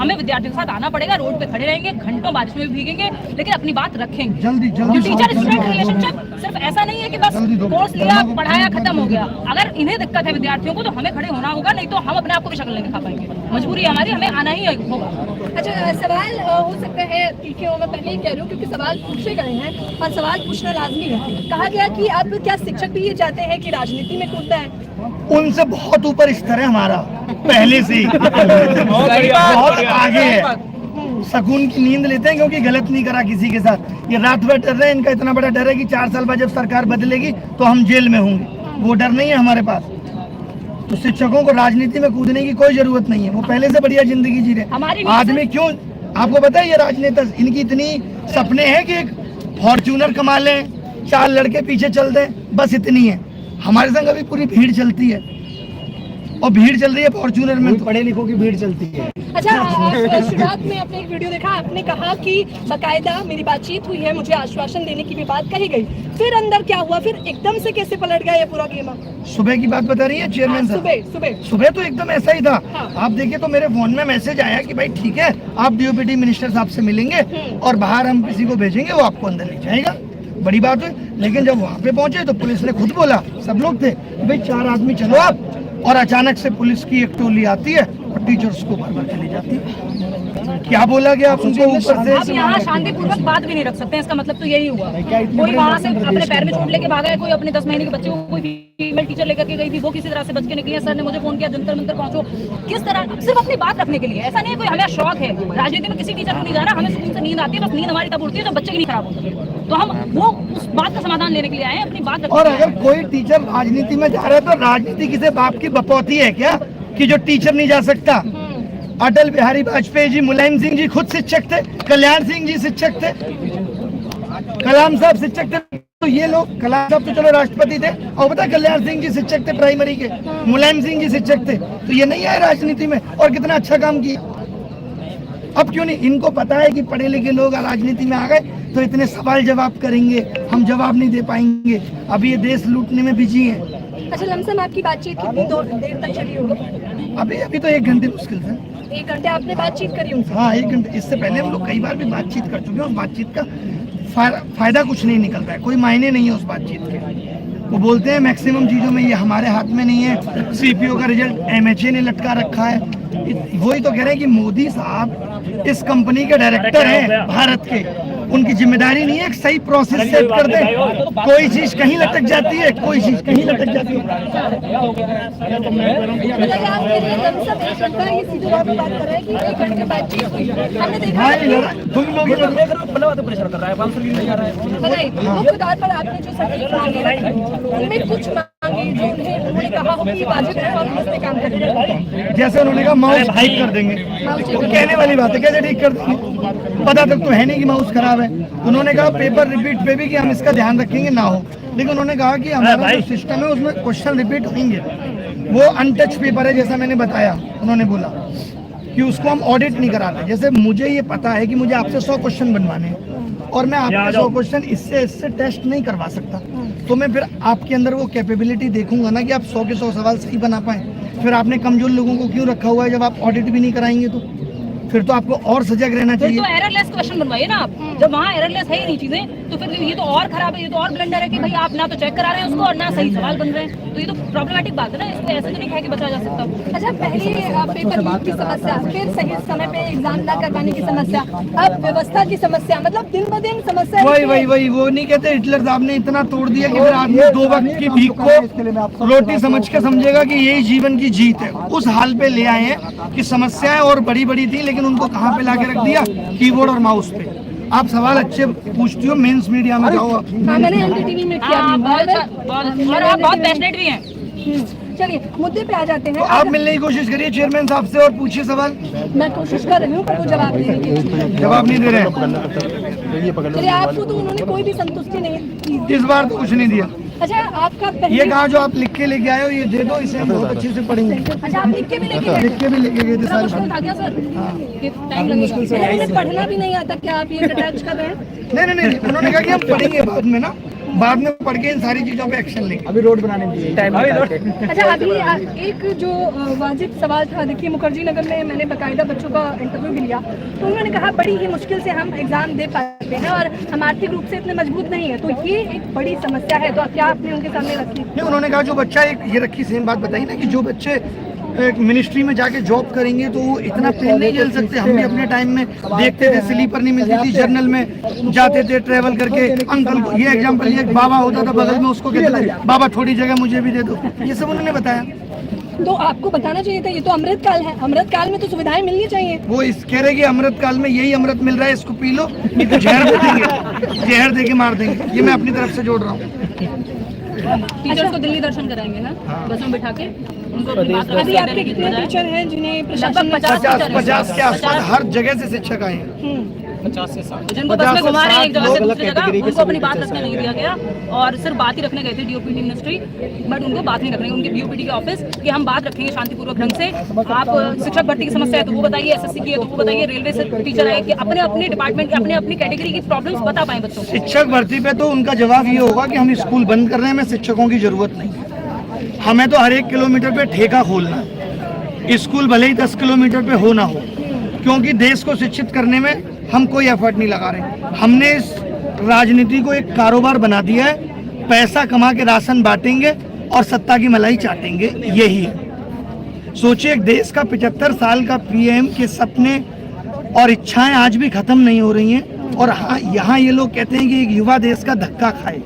हमें विद्यार्थियों के साथ आना पड़ेगा, रोड पे खड़े रहेंगे, घंटों बारिश में भी भीगेंगे, लेकिन अपनी बात रखेंगे। जल्दी टीचर स्टूडेंट रिलेशनशिप सिर्फ ऐसा नहीं है कि बस कोर्स लिया, पढ़ाया, खत्म हो गया। अगर इन्हें दिक्कत है विद्यार्थियों को तो हमें खड़े होना होगा, नहीं तो हम अपने आप को भी शक्ल नहीं दिखा पाएंगे। मजबूरी हमारी, हमें आना ही होगा। अच्छा, सवाल हो सकता है ठीक है, मैं पहले ही कह रही हूँ क्योंकि सवाल पूछे गए हैं और सवाल पूछना लाजमी है। कहा गया कि अब क्या शिक्षक भी ये चाहते हैं कि राजनीति में कूदना है? उनसे बहुत ऊपर स्तर है हमारा, पहले से ही बहुत आगे है। सुकून की नींद लेते हैं क्योंकि गलत नहीं करा किसी के साथ। ये रात भर डर रहे हैं, इनका इतना बड़ा डर है कि 4 साल बाद जब सरकार बदलेगी तो हम जेल में होंगे। वो डर नहीं है हमारे पास। तो शिक्षकों को राजनीति में कूदने की कोई जरूरत नहीं है, वो पहले से बढ़िया जिंदगी जी रहे। आदमी क्यों, आपको पता है ये राजनेता इनकी इतनी सपने हैं कि एक फॉर्च्यूनर कमा लें, 4 लड़के पीछे चल दें, बस इतनी है। हमारे संग अभी पूरी भीड़ चलती है और भीड़ चल रही है फॉर्च्यूनर में, तो पढ़े लिखों की भीड़ चलती है। अच्छा, शुरुआत में आपने एक वीडियो देखा, आपने कहा कि बकायदा मेरी बातचीत हुई है, मुझे आश्वासन देने की भी बात कही गई। फिर अंदर क्या हुआ, फिर एकदम से कैसे पलट गया ये पूरा गेम? सुबह की बात बता रही है चेयरमैन साहब? सुबह तो एकदम ऐसा ही था। आप देखिए तो मेरे फोन में मैसेज आया कि भाई ठीक है, आप डीओपीटी मिनिस्टर साहब से मिलेंगे और बाहर हम किसी को भेजेंगे, वो आपको अंदर ले जाएगा। बड़ी बात है। लेकिन जब वहाँ पे पहुंचे तो पुलिस ने खुद बोला, सब लोग थे, भाई 4 आदमी चलो आप, और अचानक से पुलिस की एक टोली आती है और टीचर्स को भर भर के ले जाती है। क्या बोला गया आप उनको ऊपर से? आप यहाँ शांतिपूर्वक बात भी नहीं रख सकते हैं, इसका मतलब तो यही हुआ। कोई वहाँ से अपने पैर में चोट लेके भागा है, कोई अपने 10 महीने के बच्चे को कोई फीमेल टीचर लेकर के गई थी, वो किसी तरह से बच के निकली है। सर ने मुझे फोन किया, जंतर मंतर पहुंचो। किस तरह, सिर्फ अपनी बात रखने के लिए। ऐसा नहीं है कोई हमें शौक है राजनीति में, किसी टीचर को नहीं जा रहा, हमें सुकून से नींद आती है, बस नींद हमारी तब उड़ती है जब बच्चे की नहीं खराब हो सके। तो हम वो उस बात का समाधान लेने के लिए आए हैं, अपनी बात। और अगर कोई टीचर राजनीति में जा रहा है तो राजनीति किसी बाप की बपौती है क्या कि जो टीचर नहीं जा सकता? अटल बिहारी वाजपेयी जी, मुलायम सिंह जी खुद शिक्षक थे, कल्याण सिंह जी शिक्षक थे, कलाम साहब शिक्षक थे। तो ये लोग, कलाम साहब तो चलो राष्ट्रपति थे, और पता कल्याण सिंह जी शिक्षक थे प्राइमरी के, मुलायम सिंह जी शिक्षक थे। तो ये नहीं आए राजनीति में और कितना अच्छा काम किया। अब क्यों नहीं? इनको पता है कि पढ़े लिखे लोग राजनीति में आ गए तो इतने सवाल जवाब करेंगे, हम जवाब नहीं दे पाएंगे। अभी ये देश लूटने में बिजी है। अच्छा, लमसम आपकी बातचीत कितनी देर तक चली होगी? अभी तो 1 घंटे मुश्किल से। 1 घंटे आपने बातचीत करी उनसे? हाँ, 1 घंटे। इससे पहले हम लोग कई बार भी बातचीत कर चुके हैं। उस बातचीत का फायदा कुछ नहीं निकलता है, कोई मायने नहीं है उस बातचीत के। वो बोलते हैं मैक्सिमम चीज़ों में ये हमारे हाथ में नहीं है, सीपीओ का रिजल्ट एमएचए ने लटका रखा है। वही तो कह रहे हैं कि मोदी साहब इस कंपनी के डायरेक्टर हैं भारत के, उनकी जिम्मेदारी नहीं है एक सही प्रोसेस सेट कर दे। कोई चीज कहीं लटक जाती है, कोई चीज कहीं लटक जाती है। जैसे उन्होंने कहा माउस ठीक कर देंगे, वो कहने वाली बात है, कैसे ठीक कर देंगे? पता तक तो है नहीं कि माउस खराब है। उन्होंने कहा पेपर रिपीट पे भी कि हम इसका ध्यान रखेंगे ना हो, लेकिन उन्होंने कहा कि हमारा जो सिस्टम है उसमें क्वेश्चन रिपीट होंगे। वो अनटच पेपर है, जैसा मैंने बताया। उन्होंने बोला कि उसको हम ऑडिट नहीं कराते। जैसे मुझे ये पता है कि मुझे आपसे 100 क्वेश्चन बनवाने हैं और मैं आपके 100 क्वेश्चन इससे टेस्ट नहीं करवा सकता, तो मैं फिर आपके अंदर वो कैपेबिलिटी देखूंगा ना कि आप 100 के 100 सवाल सही बना पाए। फिर आपने कमजोर लोगों को क्यों रखा हुआ है? जब आप ऑडिट भी नहीं कराएंगे तो फिर तो आपको और सजग रहना चाहिए। तो एररलेस क्वेश्चन बनवाइए ना आप। जब वहाँ एररलेस है ही नहीं चीजें, तो फिर ये तो और खराब है, ये तो और ब्लंडर है कि भाई आप ना तो चेक करा रहे हैं उसको और ना सही सवाल बन रहे हैं। तो ये तो प्रॉब्लमेटिक बात है ना, इसको ऐसे तो नहीं कह के बचा जा सकता। अच्छा, पहले पेपर लीक की समस्या, फिर सही समय पे एग्जाम ना कर पाने की समस्या, अब व्यवस्था की समस्या, मतलब दिन ब दिन समस्या। वही वो नहीं कहते हिटलर साहब ने इतना तोड़ दिया कि फिर आदमी 2 वक्त की भीख को रोटी समझ के समझेगा कि यही जीवन की जीत है। उस हाल पे ले आए हैं कि समस्याएं और बड़ी बड़ी थी, लेकिन उनको कहाँ पे लाके रख दिया? कीबोर्ड और माउस पे। आप सवाल अच्छे पूछती हो, मेंस मीडिया में जाओ। मैंने एनडीटीवी में किया, और आप बहुत पैशनेट भी हैं। चलिए मुद्दे पे आ जाते हैं। तो आप मिलने की कोशिश करिए चेयरमैन साहब से और पूछिए सवाल। मैं कोशिश कर रही हूँ पर वो जवाब देने की जवाब नहीं दे रहे। चलिए, आपको तो उन्होंने कोई भी संतुष्टि नहीं दी इस बार तो कुछ नहीं दिया। अच्छा, आपका ये कहा जो आप लिख के लेके आए हो ये दे दो, इसे हम बहुत अच्छे से पढ़ेंगे। अच्छा, आप लिख के भी लेके गए? लिख के भी लेके गए थे सर। मुश्किल था क्या सर? टाइम लगेगा। पढ़ना भी नहीं आता क्या? आप ये अटैच कर रहे हैं? नहीं, उन्होंने कहा कि हम पढ़ेंगे बाद में ना। बाद में पढ़ के इन सारी चीजों पे एक्शन लेंगे। अभी रोड बनाने में टाइम अच्छा, अभी एक जो वाजिब सवाल था, देखिए मुखर्जी नगर में मैंने बाकायदा बच्चों का इंटरव्यू भी लिया, तो उन्होंने कहा बड़ी ही मुश्किल से हम एग्जाम दे पाते हैं और हम आर्थिक रूप से इतने मजबूत नहीं है, तो ये एक बड़ी समस्या है, तो क्या आपने उनके सामने रखी? नहीं, उन्होंने कहा जो बच्चा एक ये रखी सेम बात बताई ना कि जो बच्चे मिनिस्ट्री में जाके जॉब करेंगे तो वो इतना पेन नहीं झेल सकते। हम भी अपने टाइम में देखते थे, स्लीपर नहीं मिलती थी, जर्नल में जाते थे ट्रेवल करके। अंकल को ये एग्जाम्पल, ये बाबा होता था बगल में, उसको कहते थे बाबा थोड़ी जगह मुझे भी दे दो, ये सब उन्होंने बताया। तो आपको बताना चाहिए था, ये तो अमृत काल है, अमृत काल में तो सुविधाएं मिलनी चाहिए। वो इस कह रहे कि अमृत काल में यही अमृत मिल रहा है, इसको पी लो, नहीं तो जहर दे देंगे, जहर दे के मार देंगे। ये मैं अपनी तरफ से जोड़ रहा हूँ। टीचर्स को दिल्ली दर्शन कराएंगे ना, बस में बिठा के उनको अपनी बात अभी आपके कितने टीचर हैं जिन्हें प्रशासन ने 50 के आसपास हर जगह से शिक्षक आए हैं। 50 से 60 जिनको बस में घुमा रहे हैं एक जगह से दूसरी जगह, उनको अपनी बात रखने नहीं दिया गया और सिर्फ बात ही रखने गए थे डीओपीटी मिनिस्ट्री, बट उनको बात नहीं रखने, उनके डीओपीटी के ऑफिस कि हम बात रखेंगे शांतिपूर्वक ढंग से। आप शिक्षक भर्ती की समस्या है तो वो बताइए, एसएससी की है तो वो बताइए, रेलवे से टीचर आए कि अपने अपने डिपार्टमेंट की अपने अपनी कैटेगरी की प्रॉब्लम्स बता पाए बच्चों को। शिक्षक भर्ती पे तो उनका जवाब ये होगा कि हम स्कूल बंद कर रहे हैं, हमें शिक्षकों की जरूरत नहीं, हमें तो हर 1 किलोमीटर पे ठेका खोलना है, स्कूल भले ही 10 किलोमीटर पे हो ना हो, क्योंकि देश को शिक्षित करने में हम कोई एफर्ट नहीं लगा रहे। हमने इस राजनीति को एक कारोबार बना दिया है, पैसा कमा के राशन बांटेंगे और सत्ता की मलाई चाटेंगे, यही है। सोचिए, एक देश का 75 साल का पीएम के सपने और इच्छाएं आज भी खत्म नहीं हो रही हैं, और हाँ, यहाँ ये लोग कहते हैं कि एक युवा देश का धक्का खाए।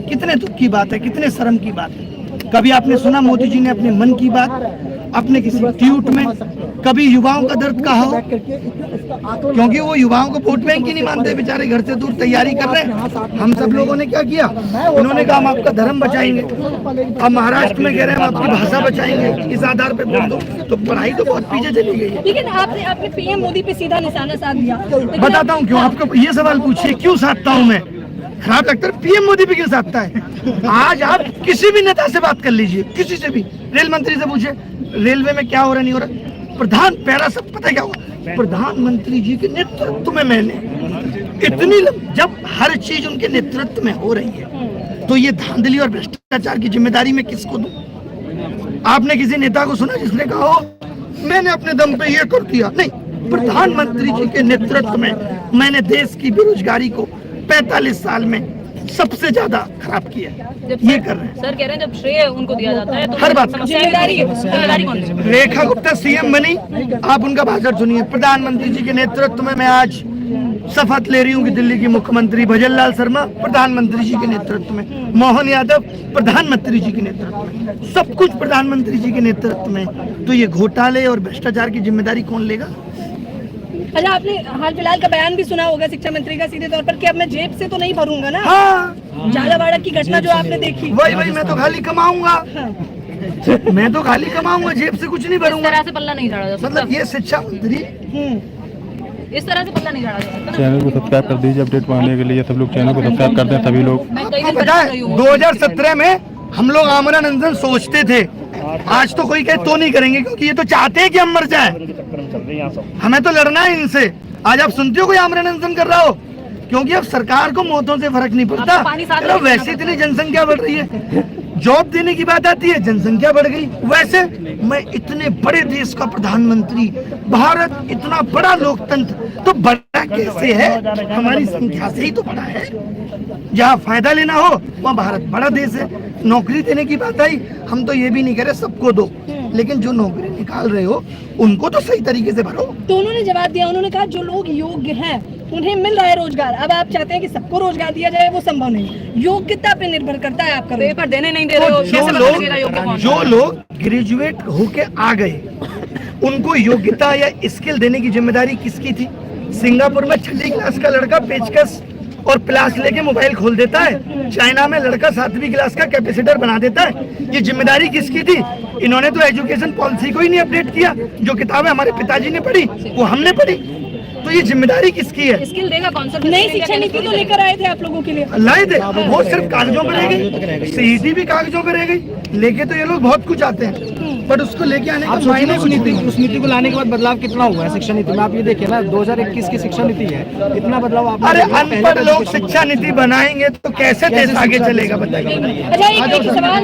कितने दुख की बात है, कितने शर्म की बात है। कभी आपने सुना मोदी जी ने अपने मन की बात अपने किसी ट्वीट में कभी युवाओं का दर्द कहा हो? क्योंकि वो युवाओं को वोट बैंक ही नहीं मानते, बेचारे घर से दूर तैयारी कर रहे हैं। हम सब लोगों ने क्या किया, उन्होंने कहा हम आपका धर्म बचाएंगे, अब महाराष्ट्र में कह रहे हैं हम आपकी भाषा बचाएंगे, इस आधार पे वोट दो। तो पढ़ाई तो बहुत पीछे चली गई है। लेकिन आपने पीएम मोदी पे सीधा निशाना साध दिया। बताता हूँ क्यों, आपको ये सवाल पूछिए क्यों साधता हूँ मैं, खराब लगता है पीएम मोदी पे क्यों साधता है। आज आप किसी भी नेता से बात कर लीजिए, किसी से भी, रेल मंत्री से पूछे रेलवे में क्या हो रहा नहीं हो रहा, प्रधान पैरा सब पता है क्या हुआ, प्रधानमंत्री जी के नेतृत्व में मैंने इतनी जब हर चीज उनके नेतृत्व में हो रही है तो ये धांधली और भ्रष्टाचार की जिम्मेदारी मैं किसको दूं? आपने किसी नेता को सुना जिसने कहा हो मैंने अपने दम पे ये कर दिया? नहीं, प्रधानमंत्री जी के नेतृत्व में मैंने देश की बेरोजगारी को 45 साल में सबसे ज्यादा खराब किया। ये कर रहे हैं सर, कह रहे हैं जब श्रेय उनको दिया जाता है तो हर बात जिम्मेदारी कौन है? रेखा गुप्ता सीएम बनी, आप उनका भाषण सुनिए, प्रधानमंत्री जी के नेतृत्व में मैं आज शपथ ले रही हूँ कि दिल्ली की मुख्यमंत्री भजनलाल शर्मा प्रधानमंत्री जी के नेतृत्व में, मोहन यादव प्रधानमंत्री जी के नेतृत्व में, सब कुछ प्रधानमंत्री जी के नेतृत्व में। तो ये घोटाले और भ्रष्टाचार की जिम्मेदारी कौन लेगा? अच्छा, आपने हाल फिलहाल का बयान भी सुना होगा शिक्षा मंत्री का सीधे तौर पर कि अब मैं जेब से तो नहीं भरूंगा ना। हाँ, झालावाड़ की घटना जो आपने देखी, वही मैं तो खाली कमाऊंगा, मैं तो खाली कमाऊंगा, जेब से कुछ नहीं इस भरूंगा। तरह से पल्ला नहीं झाड़ा जा सकता, मतलब ये शिक्षा मंत्री इस तरह से पल्ला नहीं झाड़ा जा सकता ना। चैनल को सब्सक्राइब कर दीजिए अपडेट पाने के लिए, सब लोग चैनल को सब्सक्राइब कर दें सभी लोग। मैं कई आपको दिन पता पहले है रही हूँ 2017 में हम लोग आमरण अनशन सोचते थे, आज तो कोई कहे तो नहीं करेंगे क्योंकि ये तो चाहते हैं कि हम मर जाए, हमें तो लड़ना है इनसे। आज आप सुनते हो कोई आमरण अनशन कर रहा हो? क्योंकि अब सरकार को मौतों से फर्क नहीं पड़ता। चलो वैसे इतनी जनसंख्या बढ़ रही है, जॉब देने की बात आती है जनसंख्या बढ़ गई। वैसे मैं इतने बड़े देश का प्रधानमंत्री, भारत इतना बड़ा लोकतंत्र, तो बड़ा कैसे है? हमारी संख्या से ही तो बड़ा है। जहाँ फायदा लेना हो वहाँ भारत बड़ा देश है। नौकरी देने की बात आई, हम तो ये भी नहीं कह रहे सबको दो, लेकिन जो नौकरी निकाल रहे हो उनको तो सही तरीके से भरो। तो उन्होंने जवाब दिया, उन्होंने कहा जो लोग योग्य हैं उन्हें मिल रहा है रोजगार। अब आप चाहते हैं कि सबको रोजगार दिया जाए, वो संभव नहीं, योग्यता पे निर्भर करता है आपका। पेपर देने नहीं दे रहे हो, कैसे पता लगेगा योग्य कौन है? जो लोग ग्रेजुएट होके आ गए उनको योग्यता या स्किल देने की जिम्मेदारी किसकी थी? सिंगापुर में 6वीं क्लास का लड़का पेचकस और प्लास लेके मोबाइल खोल देता है, चाइना में लड़का 7वीं क्लास का कैपेसिटर बना देता है। ये जिम्मेदारी किसकी थी? इन्होंने तो एजुकेशन पॉलिसी को ही नहीं अपडेट किया। जो किताबें हमारे पिताजी ने पढ़ी वो हमने पढ़ी, तो ये जिम्मेदारी किसकी है? स्किल देगा कौन सा? नई शिक्षा नीति तो लेकर आए थे आप लोगों के लिए, लाए थे, वो सिर्फ कागजों पर रह गई। सीईटी भी कागजों पर रह गई, लेके तो ये लोग बहुत कुछ आते हैं। बट उसको लेके आने का आप सोचिए ना मायने उस नीति को लाने के बाद बदलाव कितना हुआ है शिक्षा नीति में। आप ये देखिए ना 2021 की शिक्षा नीति है, इतना बदलाव आप अरे अनपढ़ लोग शिक्षा नीति बनाएंगे तो कैसे देश आगे चलेगा बताइए। अच्छा एक सवाल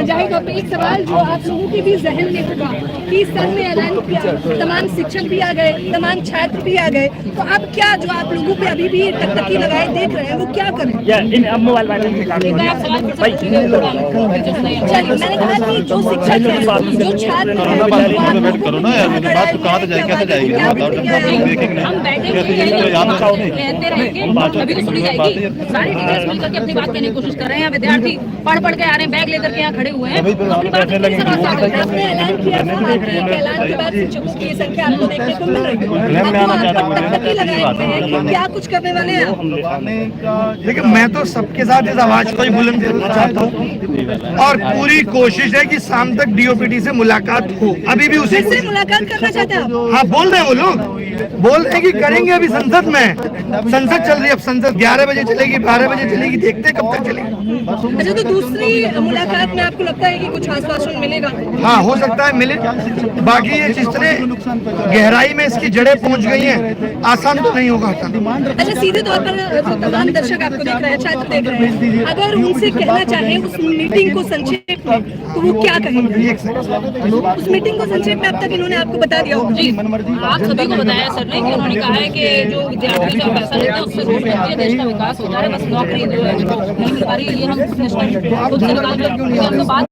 जाहिद डॉक्टर, एक सवाल जो आप लोगों के भी जहन में होगा कि सर ने ऐलान किया, तमाम शिक्षक भी आ गए, तमाम छात्र भी आ गए, तो अब क्या जो आप लोगों पे अभी भी टकटकी लगाए देख रहे हैं वो क्या करें? चलिए मैंने कहा कि जो शिक्षक है, जो छात्र है, करो ना यार, बात तो कहाँ से जाएगी, कैसे जाएगी, हम बैठे कहते रहेंगे, अभी तो सुनी जाएगी। सारे टीचर्स मिलकर के अपनी बात कहने की कोशिश कर रहे हैं। विद्यार्थी पढ़ के आ रहे हैं, बैग लेकर के यहाँ खड़े हुए हैं, अपनी बात आपने ऐलान किया था कि एक ऐलान के बाद शिक्षकों की संख्या आपको देखने को मिल रही है, क्या कुछ करने वाले हैं आप? देखिए मैं तो सबके साथ इस आवाज को ही बुलंद करना चाहता हूँ और पूरी कोशिश है कि शाम तक डीओपीटी से मुलाकात हो। अभी भी उसी फिर से मुलाकात करना चाहते हैं आप? हाँ बोल रहे हैं वो लोग, बोल रहे हैं कि करेंगे। अभी संसद में संसद चल रही है, अब संसद 11 बजे चलेगी, 12 बजे चलेगी, देखते हैं कब तक चलेगी। अच्छा तो दूसरी मुलाकात में आपको लगता है कि कुछ आश्वासन मिलेगा? हाँ हो सकता है मिले। बाकी ये जितने गहराई में इसकी जड़ें पहुंच गई हैं, आसान तो नहीं होगा हटाना। अच्छा सीधे तौर पर जो तमाम दर्शक आपको देख रहे हैं, छात्र देख रहे हैं, अगर उनसे कहना चाहें उस मीटिंग को संक्षेप में तो वो क्या कहेंगे? उस मीटिंग को संक्षेप में अब तक इन्होंने आपको बता दिया होगा। जी आप सभी को बताया सर ने कि उन्होंने कहा है कि जो विद्यार्थी का पैसा लेते हैं उससे रोज बनती है, देश का विकास हो जाए, बस नौकरी जो है नहीं मिल पा रही है, ये हम खुद से निकाल कर बात